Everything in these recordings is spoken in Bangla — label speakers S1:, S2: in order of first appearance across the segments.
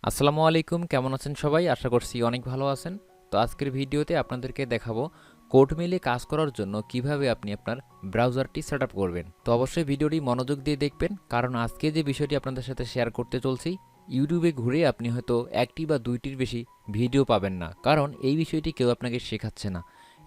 S1: আসসালামু আলাইকুম, কেমন আছেন সবাই? আশা করছি অনেক ভালো আছেন। তো আজকের ভিডিওতে আপনাদেরকে দেখাবো কোড মেইলে কাজ করার জন্য কিভাবে আপনি আপনার ব্রাউজারটি সেটআপ করবেন। তো অবশ্যই ভিডিওটি মনোযোগ দিয়ে দেখবেন, কারণ আজকে যে বিষয়টি আপনাদের সাথে শেয়ার করতে চলছি, ইউটিউবে ঘুরে আপনি হয়তো একটি বা দুইটির বেশি ভিডিও পাবেন না, কারণ এই বিষয়টি কেউ আপনাকে শেখাচ্ছে না।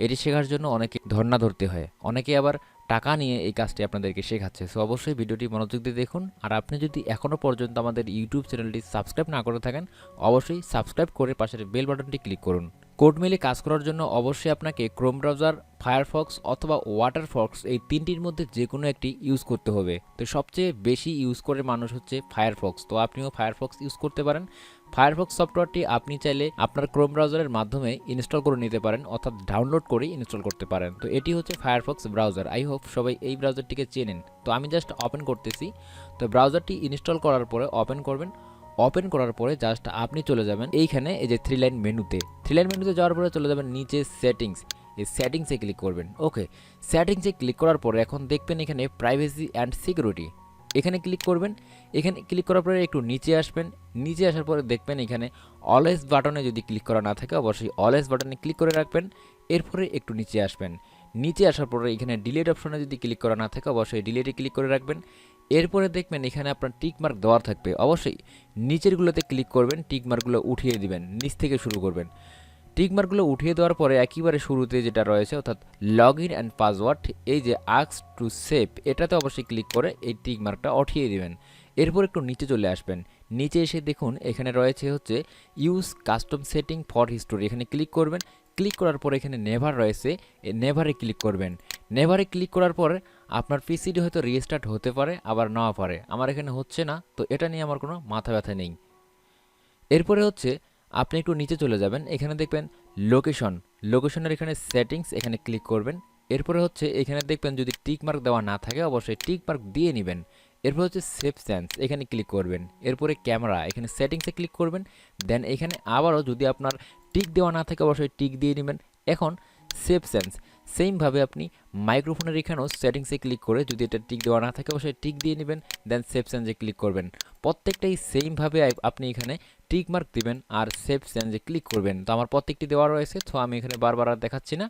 S1: এটি শেখার জন্য অনেকে ধর্ণা ধরতে হয়, অনেকে আবার টাকা নিয়ে এই কাজটি আপনাদেরকে শেখাচ্ছে। সো অবশ্যই ভিডিওটি মনোযোগ দিয়ে দেখুন। আর আপনি যদি এখনও পর্যন্ত আমাদের ইউটিউব চ্যানেলটি সাবস্ক্রাইব না করে থাকেন, অবশ্যই সাবস্ক্রাইব করে পাশের বেল বাটনটি ক্লিক করুন। কোড মেইলে কাজ করার জন্য অবশ্যই আপনাকে ক্রোম ব্রাউজার, ফায়ারফক্স অথবা ওয়াটারফক্স এই তিনটির মধ্যে যে কোনো একটি ইউজ করতে হবে। তো সবচেয়ে বেশি ইউজ করে মানুষ হচ্ছে ফায়ারফক্স, তো আপনিও ফায়ারফক্স ইউজ করতে পারেন। ফায়ারফক্স সফটওয়্যারটি আপনি চাইলে আপনার ক্রোম ব্রাউজারের মাধ্যমে ইনস্টল করে নিতে পারেন, অর্থাৎ ডাউনলোড করে ইনস্টল করতে পারেন। তো এটি হচ্ছে ফায়ারফক্স ব্রাউজার। আই হোপ সবাই এই ব্রাউজারটিকে চেনেন। তো আমি জাস্ট ওপেন করতেছি। তো ব্রাউজারটি ইনস্টল করার পরে ওপেন করবেন। ওপেন করার পরে জাস্ট আপনি চলে যাবেন এইখানে, এই যে থ্রি লাইন মেনুতে যাওয়ার পরে চলে যাবেন নিচে সেটিংস। এই সেটিংসে ক্লিক করবেন। ওকে, সেটিংসে ক্লিক করার পরে এখন দেখবেন এখানে প্রাইভেসি অ্যান্ড সিকিউরিটি, এখানে ক্লিক করবেন। এখানে ক্লিক করার পরে একটু নিচে আসবেন। নিচে আসার পরে দেখবেন এখানে অলওয়েজ বাটনে যদি ক্লিক করা না থাকে, অবশ্যই অলওয়েজ বাটনে ক্লিক করে রাখবেন। এরপরে একটু নিচে আসবেন। নিচে আসার পরে এখানে ডিলিট অপশনে যদি ক্লিক করা না থাকে, অবশ্যই ডিলিটে ক্লিক করে রাখবেন। এরপরে দেখবেন এখানে আপনার টিক মার্ক দেওয়া থাকবে, অবশ্যই নিচেরগুলোতে ক্লিক করবেন, টিক মার্কগুলো উঠিয়ে দিবেন, নিচ থেকে শুরু করবেন। টিকমার্কগুলো উঠিয়ে দেওয়ার পরে একেবারে শুরুতে যেটা রয়েছে, অর্থাৎ লগ ইন অ্যান্ড পাসওয়ার্ড, এই যে আস্ক টু সেভ, এটাতে অবশ্যই ক্লিক করে এই টিকমার্কটা উঠিয়ে দিবেন। এরপর একটু নিচে চলে আসবেন। নিচে এসে দেখুন এখানে রয়েছে হচ্ছে use custom setting for history, এখানে ক্লিক করবেন। ক্লিক করার পর এখানে নেভার রয়েছে, নেভারে ক্লিক করবেন। নেভারে ক্লিক করার পর আপনার পিসিটি হয়তো রিস্টার্ট হতে পারে, আবার নাও পারে। আমার এখানে হচ্ছে না, তো এটা নিয়ে আমার কোনো মাথা ব্যথা নেই। এরপরে হচ্ছে আপনি একটু নিচে চলে যাবেন, এখানে দেখবেন লোকেশনের এখানে সেটিংস, এখানে ক্লিক করবেন। এরপরে হচ্ছে এখানে দেখবেন যদি টিক মার্ক দেওয়া না থাকে, অবশ্যই টিক মার্ক দিয়ে নেবেন। এরপর হচ্ছে সেভ সেন্স, এখানে ক্লিক করবেন। এরপরে ক্যামেরা, এখানে সেটিংসে ক্লিক করবেন। দেন এখানে আবারও যদি আপনার টিক দেওয়া না থাকে, অবশ্যই টিক দিয়ে নেবেন। এখন সেভ সেন্স, সেমভাবে আপনি মাইক্রোফোনের এখানেও সেটিংসে ক্লিক করে যদি এটা টিক দেওয়া না থাকে, অবশ্যই টিক দিয়ে নেবেন। দেন সেভ সেন্সে ক্লিক করবেন। প্রত্যেকটাই সেমভাবে আপনি এখানে টিক মার্ক দিবেন আর সেভ চেঞ্জে ক্লিক করবেন। তো আমার প্রত্যেকটি দেওয়া রয়েছে, তো আমি এখানে বারবার আর দেখাচ্ছি না।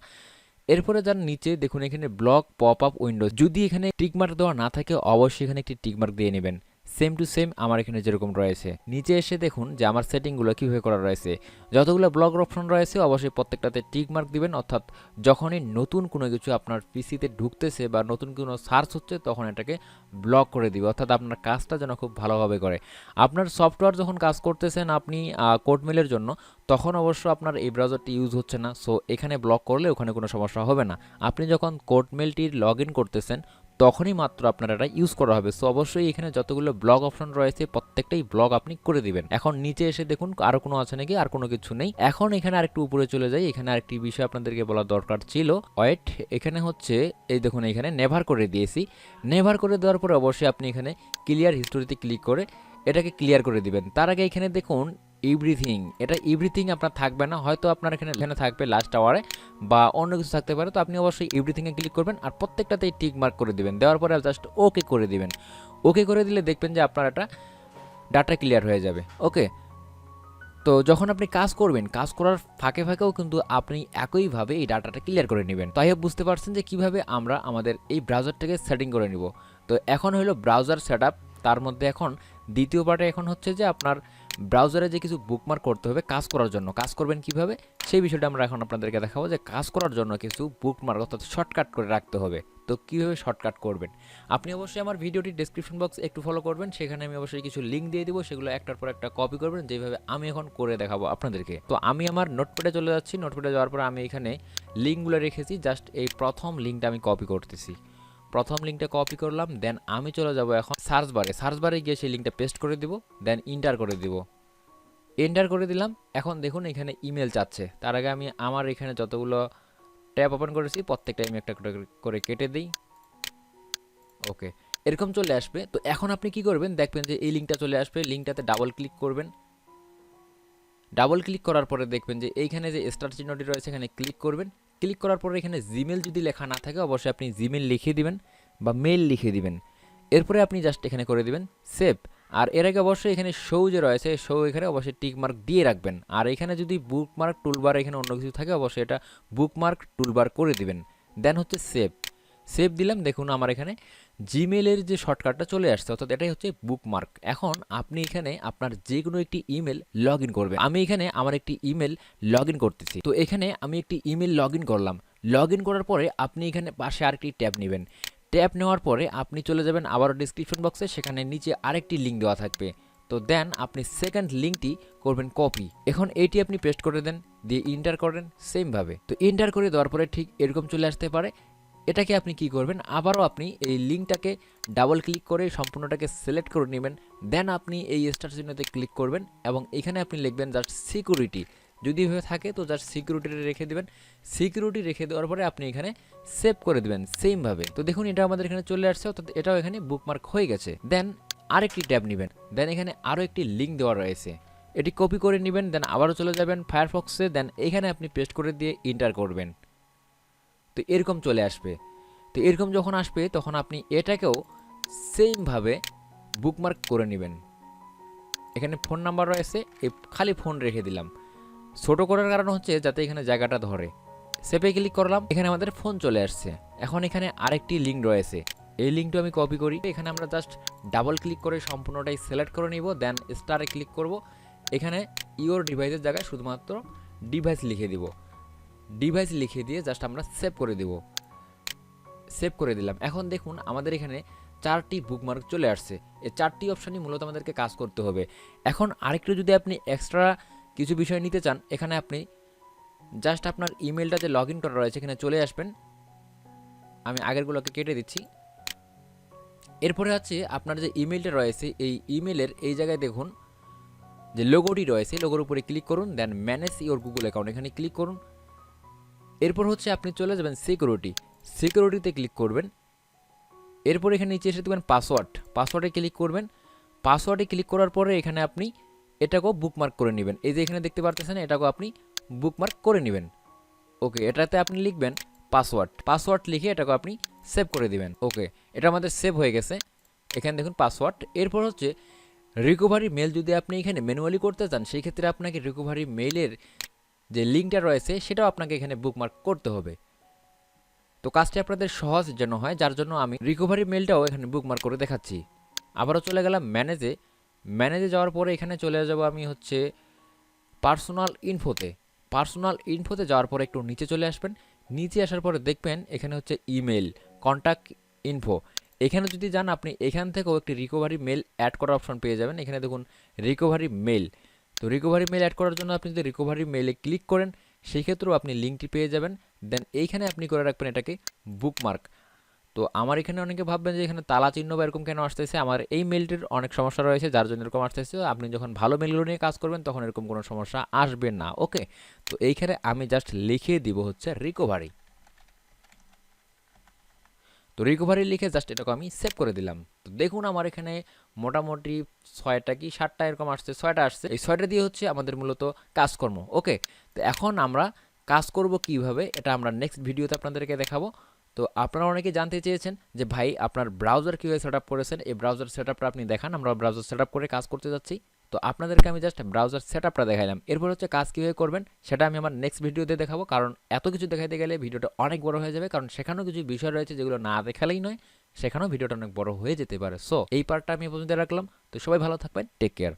S1: এরপরে যার নিচে দেখুন এখানে ব্লক পপ আপ উইন্ডো, যদি এখানে টিক মার্ক দেওয়া না থাকে, অবশ্যই এখানে একটি টিক মার্ক দিয়ে নেবেন। সেম টু সেম আমার এখানে যেরকম রয়েছে। নিচে এসে দেখুন যে আমার সেটিংগুলো কীভাবে করা রয়েছে। যতগুলো ব্লক অপশন রয়েছে অবশ্যই প্রত্যেকটাতে টিক মার্ক দিবেন, অর্থাৎ যখনই নতুন কোনো কিছু আপনার পিসিতে ঢুকতেছে বা নতুন কোনো সার্চ হচ্ছে, তখন এটাকে ব্লক করে দিবে, অর্থাৎ আপনার কাজটা যেন খুব ভালোভাবে করে। আপনার সফটওয়্যার যখন কাজ করতেছেন আপনি কোড মেলের জন্য, তখন অবশ্য আপনার এই ব্রাউজারটি ইউজ হচ্ছে না, সো এখানে ব্লক করলে ওখানে কোনো সমস্যা হবে না। আপনি যখন কোড মেলটির লগ ইন করতেছেন তখনই মাত্র আপনার এটা ইউজ করা হবে। সো অবশ্যই এখানে যতগুলো ব্লক অপশন রয়েছে প্রত্যেকটাই ব্লক আপনি করে দিবেন। এখন নিচে এসে দেখুন আরও কোনো আছে নাকি, আর কোনো কিছু নেই। এখন এখানে আরেকটু উপরে চলে যাই, এখানে আরেকটি বিষয় আপনাদেরকে বলা দরকার ছিল। ওয়েট, এখানে হচ্ছে এই দেখুন এখানে নেভার করে দিয়েছি। নেভার করে দেওয়ার পরে অবশ্যই আপনি এখানে ক্লিয়ার হিস্টোরিতে ক্লিক করে এটাকে ক্লিয়ার করে দিবেন। তার আগে এখানে দেখুন এভরিথিং, এটা এভরিথিং আপনার থাকবে না, হয়তো আপনার এখানে থাকবে লাস্ট আওয়ারে বা অন্য কিছু থাকতে পারে। তো আপনি অবশ্যই এভরিথিংয়ে ক্লিক করবেন আর প্রত্যেকটাতেই টিক মার্ক করে দিবেন। দেওয়ার পরে জাস্ট ওকে করে দিবেন। ওকে করে দিলে দেখবেন যে আপনার এটা ডাটা ক্লিয়ার হয়ে যাবে। ওকে, তো যখন আপনি কাজ করবেন, কাজ করার ফাঁকে ফাঁকেও কিন্তু আপনি একইভাবে এই ডাটাটা ক্লিয়ার করে নেবেন। তাই বুঝতে পারছেন যে কিভাবে আমরা আমাদের এই ব্রাউজারটাকে সেটিং করে নিব। তো এখন হলো ব্রাউজার সেটআপ, তার মধ্যে এখন দ্বিতীয় পার্টে এখন হচ্ছে যে আপনার ব্রাউজারে যে কিছু বুকমার্ক করতে হবে কাজ করার জন্য। কাজ করবেন কিভাবে সেই বিষয়টা আমরা এখন আপনাদেরকে দেখাবো, যে কাজ করার জন্য কিছু বুকমার্ক অর্থাৎ শর্টকাট করে রাখতে হবে। তো কীভাবে শর্টকাট করবেন, আপনি অবশ্যই আমার ভিডিওটি ডেসক্রিপশন বক্স একটু ফলো করবেন, সেখানে আমি অবশ্যই কিছু লিঙ্ক দিয়ে দিব, সেগুলো একটার পর একটা কপি করবেন, যেভাবে আমি এখন করে দেখাবো আপনাদেরকে। তো আমি আমার নোটপ্যাডে চলে যাচ্ছি। নোটপ্যাডে যাওয়ার পর আমি এখানে লিঙ্কগুলো রেখেছি, জাস্ট এই প্রথম লিঙ্কটা আমি কপি করতেছি। প্রথম লিঙ্কটা কপি করলাম, দেন আমি চলে যাব এখন সার্চ বারে গিয়ে সেই লিঙ্কটা পেস্ট করে দিব, দেন ইন্টার করে দিব। এন্টার করে দিলাম। এখন দেখুন এখানে ইমেল চাচ্ছে। তার আগে আমি আমার এখানে যতগুলো ট্যাব ওপেন করেছি প্রত্যেকটা আমি একটা করে কেটে দিই। ওকে, এরকম চলে আসবে। তো এখন আপনি কি করবেন, দেখবেন যে এই লিঙ্কটা চলে আসবে, লিঙ্কটাতে ডাবল ক্লিক করবেন। ডাবল ক্লিক করার পরে দেখবেন যে এইখানে যে স্টার চিহ্নটি রয়েছে এখানে ক্লিক করবেন। ক্লিক করার পরে এখানে জিমেল যদি লেখা না থাকে, অবশ্যই আপনি জিমেল লিখে দিবেন বা মেল লিখে দিবেন। এরপরে আপনি জাস্ট এখানে করে দিবেন সেভ। আর এর আগে অবশ্যই এখানে শো যে রয়েছে শো এখানে অবশ্যই টিক মার্ক দিয়ে রাখবেন। আর এখানে যদি বুকমার্ক টুলবার এখানে অন্য কিছু থাকে অবশ্যই এটা বুকমার্ক টুলবার করে দিবেন। দেন হচ্ছে সেভ, সেভ দিলাম। দেখুন আমার এখানে জিমেলের যে শর্টকাটটা চলে আসছে, অর্থাৎ এটাই হচ্ছে বুকমার্ক। এখন আপনি এখানে আপনার যে কোনো একটি ইমেল লগ ইন করবেন। আমি এখানে আমার একটি ইমেল লগ ইন করতেছি। তো এখানে আমি একটি ইমেল লগ ইন করলাম। লগ ইন করার পরে আপনি এখানে পাশে আরেকটি ট্যাব নেবেন। ট্যাব নেওয়ার পরে আপনি চলে যাবেন আবারও ডিসক্রিপশন বক্সে, সেখানে নিচে আরেকটি লিঙ্ক দেওয়া থাকবে। তো দেন আপনি সেকেন্ড লিঙ্কটি করবেন কপি। এখন এইটি আপনি পেস্ট করে দেন, দিয়ে ইন্টার করেন সেমভাবে। তো ইন্টার করে দেওয়ার পরে ঠিক এরকম চলে আসতে পারে। এটাকে আপনি কি করবেন, আবারও আপনি এই লিঙ্কটাকে ডাবল ক্লিক করে সম্পূর্ণটাকে সিলেক্ট করে নেবেন। দেন আপনি এই স্টার চিহ্নতে ক্লিক করবেন এবং এখানে আপনি লিখবেন জাস্ট সিকিউরিটি। যদি হয়ে থাকে তো জাস্ট সিকিউরিটি রেখে দেবেন। সিকিউরিটি রেখে দেওয়ার পরে আপনি এখানে সেভ করে দেবেন সেমভাবে। তো দেখুন এটা আমাদের এখানে চলে আসছে, অর্থাৎ এটাও এখানে বুকমার্ক হয়ে গেছে। দেন আরেকটি ট্যাব নেবেন। দেন এখানে আরও একটি লিঙ্ক দেওয়া রয়েছে, এটি কপি করে নেবেন। দেন আবারও চলে যাবেন ফায়ারফক্সে। দেন এখানে আপনি পেস্ট করে দিয়ে ইন্টার করবেন। তো এরকম চলে আসবে। তো এরকম যখন আসবে তখন আপনি এটাকেও সেমভাবে বুকমার্ক করে নেবেন। এখানে ফোন নাম্বার রয়েছে, এই খালি ফোন রেখে দিলাম। ছোটো করার কারণ হচ্ছে যাতে এখানে জায়গাটা ধরে। সেভে ক্লিক করলাম, এখানে আমাদের ফোন চলে আসছে। এখন এখানে আরেকটি লিঙ্ক রয়েছে, এই লিঙ্কটা আমি কপি করি। এখানে আমরা জাস্ট ডাবল ক্লিক করে সম্পূর্ণটাই সিলেক্ট করে নিব। দেন স্টারে ক্লিক করব। এখানে ইওর ডিভাইসের জায়গায় শুধুমাত্র ডিভাইস লিখে দিব। ডিভাইস লিখে দিয়ে জাস্ট আমরা সেভ করে দেব। সেভ করে দিলাম। এখন দেখুন আমাদের এখানে 4টি বুকমার্ক চলে আসছে। এই 4টি অপশানই মূলত আমাদেরকে কাজ করতে হবে। এখন আরেকটু যদি আপনি এক্সট্রা কিছু বিষয় নিতে চান, এখানে আপনি জাস্ট আপনার ইমেলটা যে লগ ইন করা রয়েছে এখানে চলে আসবেন। আমি আগেরগুলোকে কেটে দিচ্ছি। এরপরে আছে আপনার যে ইমেলটা রয়েছে, এই ইমেলের এই জায়গায় দেখুন যে লোগোটি রয়েছে, লোগোর উপরে ক্লিক করুন। দেন ম্যানেজ ইওর গুগল অ্যাকাউন্ট এখানে ক্লিক করুন। এরপর হচ্ছে আপনি চলে যাবেন সিকিউরিটি, সিকিউরিটিতে ক্লিক করবেন। এরপর এখানে নিচে এসে দেবেন পাসওয়ার্ড, পাসওয়ার্ডে ক্লিক করবেন। পাসওয়ার্ডে ক্লিক করার পরে এখানে আপনি এটাকেও বুকমার্ক করে নেবেন। এই যে এখানে দেখতে পারতেছেন এটাকেও আপনি বুকমার্ক করে নেবেন। ওকে, এটাতে আপনি লিখবেন পাসওয়ার্ড, পাসওয়ার্ড লিখে এটাকে আপনি সেভ করে দিবেন। ওকে, এটা আমাদের সেভ হয়ে গেছে। এখানে দেখুন পাসওয়ার্ড। এরপর হচ্ছে রিকভারি মেল যদি আপনি এখানে ম্যানুয়ালি করতে চান, সেই ক্ষেত্রে আপনাকে রিকভারি মেইলের যে লিঙ্কটা রয়েছে সেটাও আপনাকে এখানে বুকমার্ক করতে হবে। তো কাজটি আপনাদের সহজ যেন হয়, যার জন্য আমি রিকভারি মেলটাও এখানে বুকমার্ক করে দেখাচ্ছি। আবারও চলে গেলাম ম্যানেজে। ম্যানেজে যাওয়ার পরে এখানে চলে যাব আমি হচ্ছে পার্সোনাল ইনফোতে। পার্সোনাল ইনফোতে যাওয়ার পরে একটু নিচে চলে আসবেন। নিচে আসার পরে দেখবেন এখানে হচ্ছে ইমেল কন্ট্যাক্ট ইনফো। এখানে যদি যান আপনি এখান থেকেও একটি রিকভারি মেল অ্যাড করার অপশন পেয়ে যাবেন। এখানে দেখুন রিকভারি মেল। তো রিকভারি মেল অ্যাড করার জন্য আপনি যদি রিকভারি মেলে ক্লিক করেন সেই ক্ষেত্রেও আপনি লিঙ্কটি পেয়ে যাবেন। দেন এইখানে আপনি করে রাখবেন এটাকে বুকমার্ক। তো আমার এখানে অনেকে ভাববেন যে এখানে তালা চিহ্ন বা এরকম কেন আসতেছে, আমার এই মেলটির অনেক সমস্যা রয়েছে যার জন্য এরকম আসতেছে। আপনি যখন ভালো মেলগুলো নিয়ে কাজ করবেন তখন এরকম কোনো সমস্যা আসবে না। ওকে, তো এইখানে আমি জাস্ট লিখে দিব হচ্ছে রিকভারি। তো রিকভারি লিখে জাস্ট এটাকে আমি সেভ করে দিলাম। তো দেখুন আমার এখানে মোটামুটি 6টা কি 7টা এরকম আসছে, 6টা আসছে। এই 6টা দিয়ে হচ্ছে আমাদের মূলত কাজকর্ম। ওকে, তো এখন আমরা কাজ করব কিভাবে এটা আমরা নেক্সট ভিডিওতে আপনাদেরকে দেখাবো। তো আপনারা অনেকে জানতে চেয়েছেন যে ভাই আপনার ব্রাউজার কীভাবে সেট আপ করেছেন, এই ব্রাউজার সেট আপটা আপনি দেখান। আমরা ব্রাউজার সেট আপ করে কাজ করতে যাচ্ছি। তো আপনাদেরকে আমি জাস্ট ব্রাউজার সেট আপটা দেখাইলাম। এরপর হচ্ছে কাজ কীভাবে করবেন সেটা আমি আমার নেক্সট ভিডিওতে দেখাবো, কারণ এত কিছু দেখাইতে গেলে ভিডিওটা অনেক বড় হয়ে যাবে, কারণ সেখানেও কিছু বিষয় রয়েছে যেগুলো না দেখালেই নয়, সেখানেও ভিডিওটা অনেক বড় হয়ে যেতে পারে। সো এই পার্টটা আমি পর্যন্ত রাখলাম। তো সবাই ভালো থাকবেন, টেক কেয়ার।